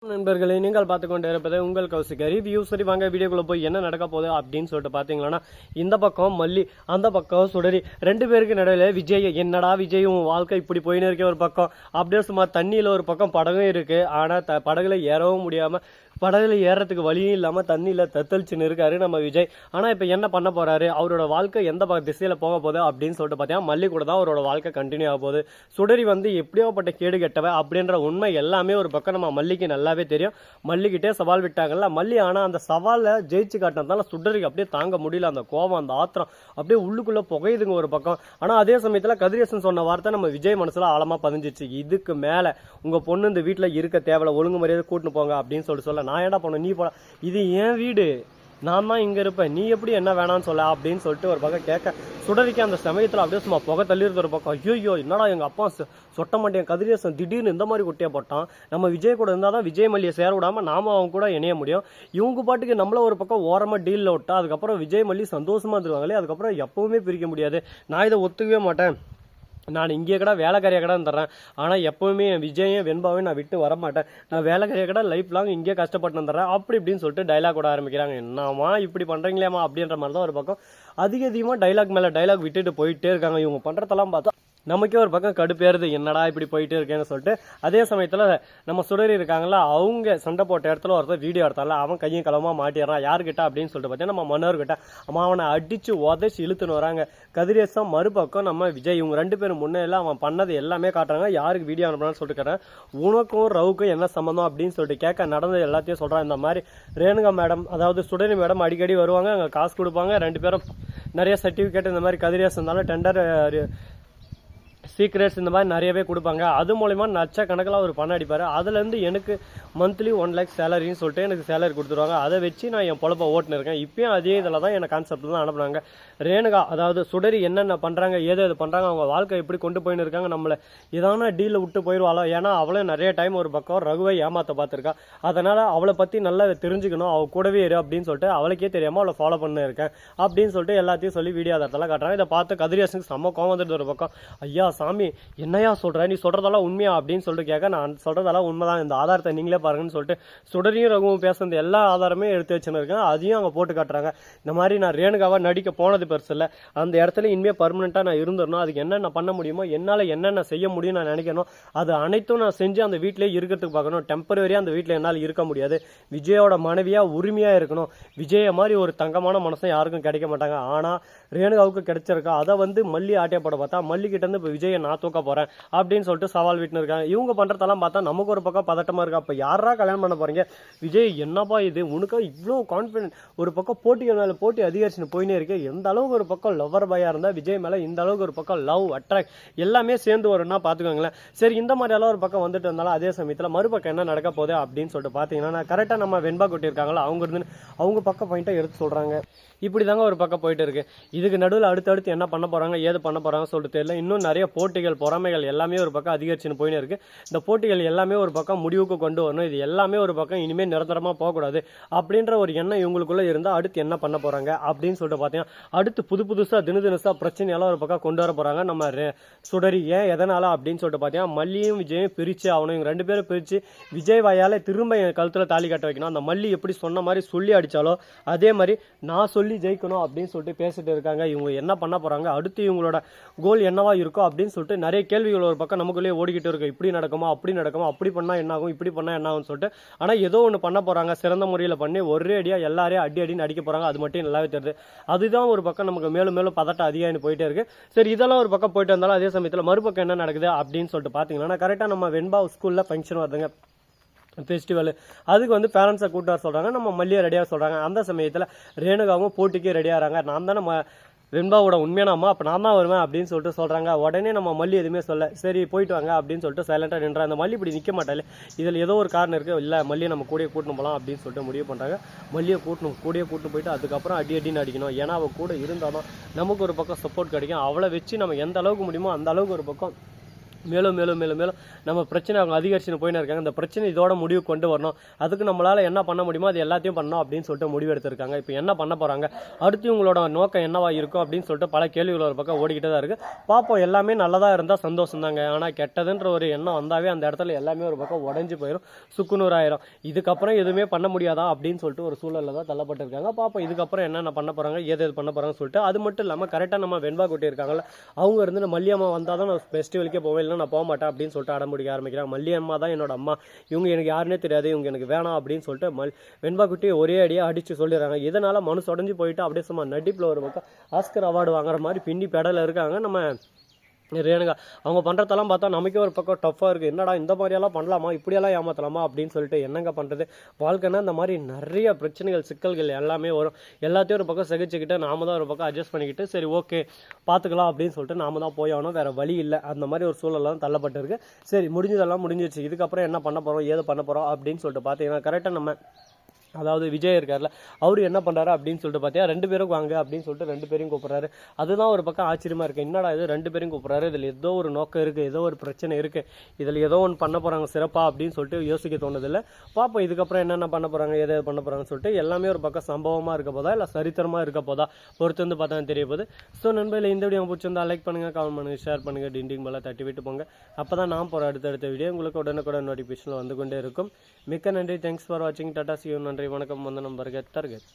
நண்பர்களே, நீங்கள் பார்த்து கொண்டு இருப்பது உங்கள் கௌசிக் ரிவ்யூ. சரி, வாங்க வீடியோக்குள்ள போய் என்ன நடக்க போகுது அப்படின்னு சொல்லிட்டு பாத்தீங்கன்னா, இந்த பக்கம் மல்லி, அந்த பக்கம் சுடரி, ரெண்டு பேருக்கு நடுவில் விஜய். என்னடா விஜய் உன் வாழ்க்கை இப்படி போயின்னு இருக்க ஒரு பக்கம், அப்படியே சும்மா தண்ணியில ஒரு பக்கம் படகும் இருக்கு. ஆனா படகுல ஏறவும் முடியாம, படகுல ஏறதுக்கு வழியும் இல்லாம தண்ணியில தத்தளிச்சுன்னு இருக்காரு நம்ம விஜய். ஆனா இப்ப என்ன பண்ண போறாரு, அவரோட வாழ்க்கை எந்த திசையில போக போகுது அப்படின்னு சொல்லிட்டு பார்த்தீங்கன்னா, மல்லி கூட தான் அவரோட வாழ்க்கை கண்டினியூ ஆக போகுது. சுடரி எப்படியோப்பட்ட கேடு கெட்டவ அப்படின்ற உண்மை எல்லாமே ஒரு பக்கம் நம்ம மல்லிக்கு நல்லாவே தெரியும். மல்லிக்கிட்டே சவால் விட்டாங்கல்ல மல்லி. ஆனா அந்த சவாலை ஜெயிச்சு காட்டினதால சுடரிக்கு அப்படியே தாங்க முடியல. அந்த கோவம், அந்த ஆத்திரம் அப்படியே உள்ளுக்குள்ள புகையுதுங்க ஒரு பக்கம். ஆனா அதே சமயத்துல கதிரேசன் சொன்ன வார்த்தை நம்ம விஜய் மனசுல ஆழமா பதிஞ்சிச்சு. இதுக்கு மேல உங்க பொண்ணு இந்த வீட்டுல இருக்க தேவையில்ல, ஒழுங்கு மரியாதை கூட்டின்னு போங்க அப்படின்னு சொல்ல. நான் ஏன்டா பண்ண, நீ போட, இது என் வீடு, நான் தான் இங்க இருப்பேன், நீ எப்படி என்ன வேணாம்னு சொல்ல அப்படின்னு சொல்லிட்டு ஒரு பக்கம் கேட்க, சுடரிக்கு அந்த சமயத்துல அப்படியே சும்மா புகை தள்ளிடுறது ஒரு பக்கம். ஐயோ என்னடா எங்க அப்பா சொட்ட மாட்டேன் கதிரேசன் திடீர்னு இந்த மாதிரி குட்டியா போட்டான். நம்ம விஜய் கூட இருந்தாதான் விஜய் மல்லியை சேர விடாம நாம அவங்க கூட இணைய முடியும். இவங்க பாட்டுக்கு நம்மள ஒரு பக்கம் ஓரமா டீல்ல விட்டா அதுக்கப்புறம் விஜய் மல்லி சந்தோஷமா இருந்துருவாங்களே, அதுக்கப்புறம் எப்பவுமே பிரிக்க முடியாது. நான் இதை ஒத்துக்கவே மாட்டேன். நான் இங்கே கடை வேலைக்காரியாக கடை தர்றேன், ஆனால் எப்போவுமே என் விஜயம் வெண்பாவையும் நான் விட்டு வரமாட்டேன். நான் வேலைக்காரியாக கடை லைஃப் லாங் இங்கே கஷ்டப்பட்டு வந்துடுறேன் அப்படி இப்படின்னு சொல்லிட்டு டைலாக் விட ஆரம்பிக்கிறாங்க. என்னம்மா இப்படி பண்ணுறீங்களேம்மா அப்படின்ற மாதிரி தான் ஒரு பக்கம் அதிகமாக டைலாக் மேலே டைலாக் விட்டுட்டு போயிட்டே இருக்காங்க. இவங்க பண்ணுறதெல்லாம் பார்த்தா நமக்கே ஒரு பக்கம் கடுப்பேறுது, என்னடா இப்படி போயிட்டே இருக்கேன்னு சொல்லிட்டு. அதே சமயத்தில் நம்ம சுடரி இருக்காங்களா, அவங்க சண்டை போட்ட இடத்துல ஒருத்தர் வீடியோ எடுத்தால அவன் கையும் களமாக மாட்டிடுறான். யார்கிட்ட அப்படின்னு சொல்லிட்டு பார்த்தீங்கன்னா நம்ம மன்னர்கிட்ட. அவனை அடித்து உதச்சி இழுத்துன்னு வராங்க. கதிரேசம் மறுபக்கம் நம்ம விஜய். இவங்க ரெண்டு பேரும் முன்னெல்லாம் அவன் பண்ணது எல்லாமே காட்டுறாங்க. யாருக்கு வீடியோ அனுப்புறான்னு சொல்லிட்டு கேட்டேன். உனக்கும் ரவுக்கும் என்ன சம்பந்தம் அப்படின்னு சொல்லிட்டு கேட்க நடந்தது எல்லாத்தையும் சொல்கிறான். இந்த மாதிரி ரேணுகா மேடம், அதாவது சுடரி மேடம் அடிக்கடி வருவாங்க, அங்கே காசு கொடுப்பாங்க, ரெண்டு பேரும் நிறைய சர்டிஃபிகேட் இந்த மாதிரி கதிரேசன் இருந்தாலும் டெண்டர் சீக்ரெட்ஸ் இந்த மாதிரி நிறையவே கொடுப்பாங்க. அது மூலமா லட்சக்கணக்கில் அவர் பணம் அடிப்பார். அதுலேருந்து எனக்கு மந்த்லி 1 lakh சேலரின்னு சொல்லிட்டு எனக்கு சேலரி கொடுத்துருவாங்க. அதை வச்சு நான் என் பொழப்ப ஓட்டுன்னு இருக்கேன். இப்பயும் அதே இதில் தான் எனக்கு கான்செப்ட் தான் அனுப்புனாங்க. ரேணுகா, அதாவது சுடரி என்னென்ன பண்ணுறாங்க, ஏதோ இது பண்ணுறாங்க, அவங்க வாழ்க்கை எப்படி கொண்டு போயின்னு இருக்காங்க, நம்மளை இதான டீலில் விட்டு போயிடுவாளோ. ஏன்னா அவளே நிறைய டைம் ஒரு பக்கம் ரகுவை ஏமாற்ற பார்த்துருக்கா. அதனால் அவளை பற்றி நல்லா தெரிஞ்சுக்கணும், அவள் கூடவே இரு அப்படின்னு சொல்லிட்டு அவளுக்கே தெரியாமல் அவளை ஃபாலோ பண்ண இருக்கேன் அப்படின்னு சொல்லிட்டு எல்லாத்தையும் சொல்லி வீடியோ ஆதாரத்தெல்லாம் காட்டுறாங்க. இதை பார்த்து கதிரேசனுக்கு செம்ம கோவம் வந்துட்டு ஒரு பக்கம். ஐயா சாமி, என்னையா சொல்ற, நீ சொல்றதெல்லாம் உண்மையா அப்படின்னு சொல்லிட்டு கேட்க, நான் சொல்றதெல்லாம் உண்மைதான், இந்த ஆதாரத்தை நீங்களே பாருங்கன்னு சொல்லிட்டு சுடரியும் ரகுவும் பேசுறது எல்லா ஆதாரமே எடுத்து வச்சுன்னு இருக்கேன். அதையும் அங்கே போட்டு காட்டுறாங்க. இந்த மாதிரி நான் ரேணுகாவா நடிக்க போனது பெருசு இல்லை, அந்த இடத்துல இனிமே பர்மனெண்டா நான் இருந்துடணும், அதுக்கு என்னென்ன பண்ண முடியுமோ என்னால் என்னென்ன செய்ய முடியும் நான் நினைக்கணும், அது அனைத்தும் நான் செஞ்சு அந்த வீட்டிலேயே இருக்கிறதுக்கு பார்க்கணும். டெம்பரரியா அந்த வீட்டில் என்னால் இருக்க முடியாது. விஜயோட மனைவியா உரிமையா இருக்கணும். விஜய மாதிரி ஒரு தங்கமான மனசன் யாருக்கும் கிடைக்க மாட்டாங்க. ஆனா ரேணுகாவுக்கு கிடைச்சிருக்கா. அதை மல்லி ஆட்டியப்பட பார்த்தா மல்லிகிட்ட இருந்து இப்போ விஜயை நான் தூக்க போறேன் அப்படின்னு சொல்லிட்டு சவால் விட்டுன்னு இருக்காங்க. இவங்க பண்றதெல்லாம் பார்த்தா நமக்கு ஒரு பக்கம் பதட்டமா இருக்கா. அப்ப யாரா கல்யாணம் பண்ண போறீங்க விஜய், என்னப்பா இது உனக்கு இவ்வளோ கான்பிடன்ட், ஒரு பக்கம் போட்டிகள் மேல போட்டி அதிகரிச்சுன்னு போயினே இருக்கு. எந்த அளவுக்கு ஒரு பக்கம் லவர் பாயா இருந்தா விஜய் மேல இந்த அளவுக்கு ஒரு பக்கம் லவ் அட்ராக்ட் எல்லாமே சேர்ந்து வரும்னா பாத்துக்கோங்களேன். சரி, இந்த மாதிரி எல்லாம் ஒரு பக்கம் வந்துட்டு இருந்தாலும் அதே சமயத்துல மறுபக்கம் என்ன நடக்க போகுது அப்படின்னு சொல்லிட்டு பாத்தீங்கன்னா, கரெக்டா நம்ம வெண்பா கொட்டி இருக்காங்களா, அவங்க இருந்து அவங்க பக்கம் பாயிண்டா எடுத்து சொல்றாங்க. இப்படிதாங்க ஒரு பக்கம் போயிட்டு இருக்கு. இதுக்கு நடுவில் அடுத்தடுத்து என்ன பண்ண போறாங்க, ஏது பண்ண போறாங்க சொல்லிட்டு தெரியல. இன்னும் நிறைய போட்டிகள் பொறாமைகள் எல்லாமே ஒரு பக்கம் அதிகரிச்சுன்னு போயின்னு இருக்கு. இந்த போட்டிகள் எல்லாமே ஒரு பக்கம் முடிவுக்கு கொண்டு வரணும். இது எல்லாமே ஒரு பக்கம் இனிமேல் நிரந்தரமா போகக்கூடாது அப்படின்ற ஒரு எண்ணம் இவங்களுக்குள்ள இருந்தா அடுத்து என்ன பண்ண போறாங்க அப்படின்னு சொல்லிட்டு பார்த்தீங்கன்னா, அடுத்து புதுசா தினசா பிரச்சனையெல்லாம் ஒரு பக்கம் கொண்டு வர போறாங்க நம்ம சுடரி. ஏன் எதனால அப்படின்னு சொல்லிட்டு பார்த்தீங்கன்னா, மல்லியும் விஜயும் பிரிச்சு ஆகணும். இவங்க ரெண்டு பேரும் பிரிச்சு விஜய் வாயால திரும்ப என் கழுத்துல தாலி கட்ட வைக்கணும். அந்த மல்லி எப்படி சொன்ன மாதிரி சொல்லி அடிச்சாலோ அதே மாதிரி நான் சொல்லி ஜெயிக்கணும் அப்படின்னு சொல்லிட்டு பேசிட்டு இருக்காங்க. இவங்க என்ன பண்ண போறாங்க, அடுத்து இவங்களோட கோல் என்னவா இருக்கும் அப்படின்னு சொல்லிட்டு நிறைய கேள்விகள் ஒரு பக்கம் நமக்குள்ளேயே ஓடிக்கிட்டு இருக்கு. இப்படி நடக்குமா, அப்படி நடக்குமா, அப்படி பண்ணா என்ன ஆகும், இப்படி பண்ணா என்ன ஆகும் சொல்லிட்டு. ஆனா ஏதோ ஒன்று பண்ண போறாங்க, சிறந்த முறையில் பண்ணி ஒரே அடியா எல்லாரையும் அடின்னு அடிக்க போறாங்க. அது மட்டும் நல்லாவே தெரியுது. அதுதான் ஒரு பக்கம் நமக்கு மேலும் மேலும் பதட்டம் அதிகாரின்னு போயிட்டே இருக்கு. சரி, இதெல்லாம் ஒரு பக்கம் போயிட்டு இருந்தாலும் அதே சமயத்தில் மறுபக்கம் என்ன நடக்குது அப்படின்னு சொல்லிட்டு பாத்தீங்கன்னா, கரெக்டா நம்ம வெண்பா ஸ்கூல்ல ஃபங்க்ஷன் வருதுங்க, ஃபெஸ்டிவல். அதுக்கு பேரண்ட்ஸை கூட்டு வர சொல்றாங்க. நம்ம மல்லியை ரெடியாக சொல்றாங்க. அந்த சமயத்தில் ரேணுகாவும் போட்டிக்கு ரெடியாகிறாங்க. நான் தானே வெண்பாவோட உண்மையான அம்மா, அப்போ நான் தான் வருவேன் அப்படின்னு சொல்லிட்டு சொல்றாங்க. உடனே நம்ம மல்லி எதுவுமே சொல்ல, சரி போயிட்டு வாங்க அப்படின்னு சொல்லிட்டு சைலண்டாக நின்றா. அந்த மல்லி இப்படி நிற்க மாட்டாலே, இதில் ஏதோ ஒரு காரணம் இருக்கு. இல்லை, மல்லியை நம்ம கூடயே கூட்டணும் போகலாம் அப்படின்னு சொல்லிட்டு முடிவு பண்ணுறாங்க. மல்லியை கூடயே கூட்டு போயிட்டு அதுக்கப்புறம் அடின்னு அடிக்கணும். ஏன்னா அவள் கூட இருந்தாலும் நமக்கு ஒரு பக்கம் சப்போர்ட் கிடைக்கும். அவளை வச்சு நம்ம எந்த அளவுக்கு முடியுமோ அந்த அளவுக்கு ஒரு பக்கம் மேலும் மேலும் மேலும் மேலும் நம்ம பிரச்சனை அவங்க அதிகரிச்சுன்னு போயின்னு இருக்காங்க. இந்த பிரச்சனை இதோட முடிவு கொண்டு வரணும், அதுக்கு நம்மளால் என்ன பண்ண முடியுமோ அது எல்லாத்தையும் பண்ணணும் அப்படின்னு சொல்லிட்டு முடிவு எடுத்திருக்காங்க. இப்போ என்ன பண்ண போகிறாங்க, அடுத்து உங்களோட நோக்கம் என்னவா இருக்கும் அப்படின்னு சொல்லிட்டு பல கேள்விகள் ஒரு பக்கம் ஓடிக்கிட்டே தான் இருக்குது. பார்ப்போம். எல்லாமே நல்லதாக இருந்தால் சந்தோஷம் தாங்க. ஆனால் கெட்டதுன்ற ஒரு எண்ணம் வந்தாவே அந்த இடத்துல எல்லாமே ஒரு பக்கம் உடஞ்சி போயிடும், சுக்குநூறாயிரும். இதுக்கப்புறம் எதுவுமே பண்ண முடியாதா அப்படின்னு சொல்லிட்டு ஒரு சூழலில் தான் தள்ளப்பட்டிருக்காங்க. பார்ப்போம் இதுக்கப்புறம் என்னென்ன பண்ண போகிறாங்க, எது பண்ண போகிறாங்கன்னு சொல்லிட்டு. அது மட்டும் இல்லாமல் கரெக்டாக நம்ம வெண்பா குட்டி இருக்காங்கல்ல, அவங்க இருந்து மல்லியம்மா வந்தால் தான் நான் ஃபெஸ்டிவலுக்கே போவேன், நான் போக மாட்டேன் அப்படின்னு சொல்லிட்டு அடம்பிடிக்க ஆரம்பிக்கிறாங்க. மல்லியம்மா தான் என்னோட அம்மா, இவங்க எனக்கு யாருன்னே தெரியாது, இவங்க எனக்கு வேணாம் அப்படின்னு சொல்லிட்டு வெண்பா குட்டி ஒரே அடியாக அடித்து சொல்லிடுறாங்க. இதனால் மனசு உடஞ்சி போயிட்டு அப்படியே சும்மா நடிப்பில் ஒரு பக்கம் ஆஸ்கர் அவார்டு வாங்குற மாதிரி பின்னி பெடலில் இருக்காங்க நம்ம ரேணுகா. அவங்க பண்ணுறதெல்லாம் பார்த்தா நமக்கே ஒரு பக்கம் டஃப்பாக இருக்குது. என்னடா இந்த மாதிரியெல்லாம் பண்ணலாமா, இப்படியெல்லாம் ஏமாற்றலாமா அப்படின்னு சொல்லிட்டு என்னங்க பண்ணுறது. வாழ்க்கைன்னா இந்த மாதிரி நிறைய பிரச்சனைகள் சிக்கல்கள் எல்லாமே வரும். எல்லாத்தையும் ஒரு பக்கம் சகிச்சுக்கிட்டு நாம தான் ஒரு பக்கம் அட்ஜஸ்ட் பண்ணிக்கிட்டு சரி ஓகே பார்த்துக்கலாம் அப்படின்னு சொல்லிட்டு நாம தான் போய் ஆகணும், வேறு வழி இல்லை. அந்த மாதிரி ஒரு சூழலாம் தள்ளப்பட்டிருக்கு. சரி முடிஞ்சதெல்லாம் முடிஞ்சிருச்சு, இதுக்கப்புறம் என்ன பண்ண போகிறோம் ஏது பண்ண போகிறோம் அப்படின்னு சொல்லிட்டு பார்த்தீங்கன்னா கரெக்டாக நம்ம அதாவது விஜய் இருக்கார்ல, அவரு என்ன பண்ணுறாரு அப்படின்னு சொல்லிட்டு பார்த்தியா 2 பேரும் வாங்க அப்படின்னு சொல்லிட்டு 2 பேரையும் கூப்பிட்றாரு. அதுதான் ஒரு பக்கம் ஆச்சரியமாக இருக்குது. என்னடா இது 2 பேரையும் கூப்பிட்றாரு, இதில் ஏதோ ஒரு நோக்கம் இருக்குது, ஏதோ ஒரு பிரச்சனை இருக்குது, இதில் ஏதோ ஒன்று பண்ண போகிறாங்க சிறப்பாக அப்படின்னு சொல்லிட்டு யோசிக்க தோணுதில்லை. பார்ப்போம் இதுக்கப்புறம் என்னென்ன பண்ண போகிறாங்க எதை பண்ண போகிறாங்கன்னு சொல்லிட்டு. எல்லாமே ஒரு பக்கம் சம்பவமாக இருக்க போதா இல்லை சரித்திரமாக இருக்க போதா பொறுத்து வந்து பார்த்தா தெரிய போகுது. ஸோ நண்பர்களே, இந்த வீடியோ பிடிச்சிருந்தா லைக் பண்ணுங்கள், கமெண்ட் பண்ணுங்கள், ஷேர் பண்ணுங்கள், டிண்டிங் மேலே தட்டி விட்டு போங்க. அப்போ தான் நான் போகிற அடுத்தடுத்த வீடியோ உங்களுக்கு உடனுக்குடன் நோட்டிஃபிகேஷன் வந்து கொண்டே இருக்கும். மிக்க நன்றி. தேங்க்ஸ் ஃபார் வாட்சிங். Tata, see you. நன்றி, வணக்கம், வந்தனம், பர்கர், டார்கெட்.